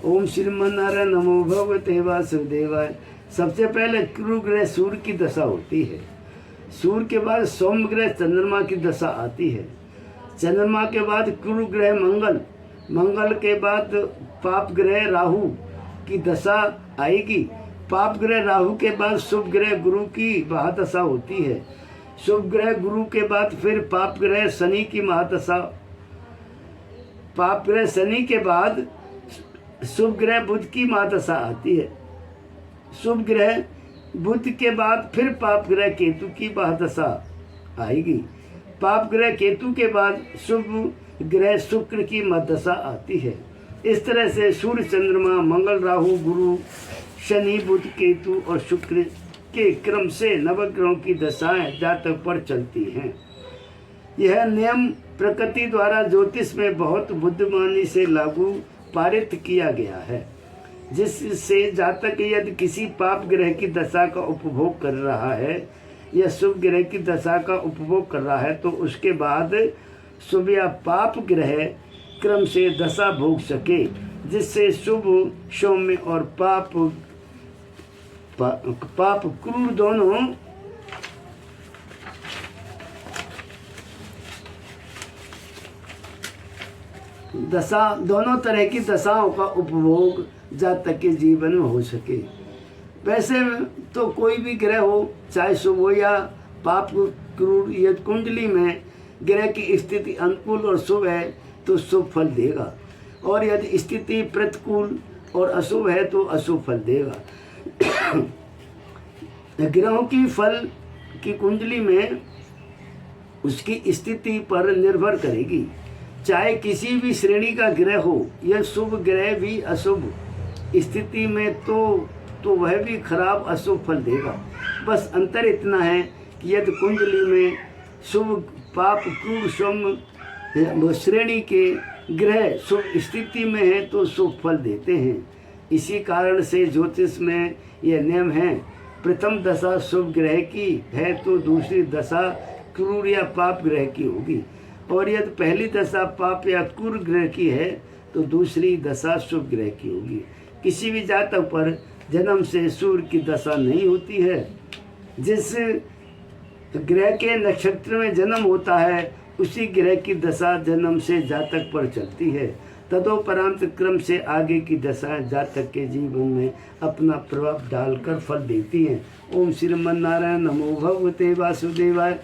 ओम श्रीमन्नारायण नमो भगवते वासुदेवाय। सबसे पहले गुरु ग्रह सूर्य की दशा होती है। सूर्य के बाद सोम ग्रह चंद्रमा की दशा आती है। चंद्रमा के बाद गुरु ग्रह मंगल, मंगल के बाद पाप ग्रह राहु की दशा आएगी। पाप ग्रह राहु के बाद शुभ ग्रह गुरु की महादशा होती है। शुभ ग्रह गुरु के बाद फिर पाप ग्रह शनि की महादशा। पाप ग्रह शनि के बाद शुभ ग्रह बुध की महादशा आती है। शुभ ग्रह बुध के बाद फिर पाप ग्रह केतु की महादशा आएगी। पाप ग्रह केतु के बाद शुभ ग्रह शुक्र की महादशा आती है। इस तरह से सूर्य चंद्रमा मंगल राहु गुरु शनि बुध केतु और शुक्र के क्रम से नवग्रहों की दशाएं जातक पर चलती हैं। यह नियम प्रकृति द्वारा ज्योतिष में बहुत बुद्धिमानी से लागू पारित किया गया है, जिससे जातक यदि किसी पाप ग्रह की दशा का उपभोग कर रहा है या शुभ ग्रह की दशा का उपभोग कर रहा है तो उसके बाद शुभ या पाप ग्रह क्रम से दशा भोग सके, जिससे शुभ सौम्य और पाप क्रूर दोनों दोनों तरह की दशाओं का उपभोग जातक के जीवन में हो सके। वैसे तो कोई भी ग्रह हो, चाहे शुभ हो या पाप क्रूर, या कुंडली में ग्रह की स्थिति अनुकूल और शुभ है तो शुभ फल देगा, और यदि स्थिति प्रतिकूल और अशुभ है तो अशुभ फल देगा। ग्रहों की फल की कुंडली में उसकी स्थिति पर निर्भर करेगी। चाहे किसी भी श्रेणी का ग्रह हो या शुभ ग्रह भी अशुभ स्थिति में तो वह भी खराब अशुभ फल देगा। बस अंतर इतना है कि यदि कुंडली में शुभ पाप क्रूर सौम्य श्रेणी के ग्रह शुभ स्थिति में है तो शुभ फल देते हैं। इसी कारण से ज्योतिष में यह नियम है, प्रथम दशा शुभ ग्रह की है तो दूसरी दशा क्रूर या पाप ग्रह की होगी, और यदि पहली दशा पाप या क्रूर ग्रह की है तो दूसरी दशा शुभ ग्रह की होगी। किसी भी जातक पर जन्म से सूर्य की दशा नहीं होती है। जिस ग्रह के नक्षत्र में जन्म होता है उसी ग्रह की दशा जन्म से जातक पर चलती है। तदोपरांत क्रम से आगे की दशाएं जातक के जीवन में अपना प्रभाव डालकर फल देती हैं। ओम श्रीमन्नारायण नमो भगवते वासुदेवाय।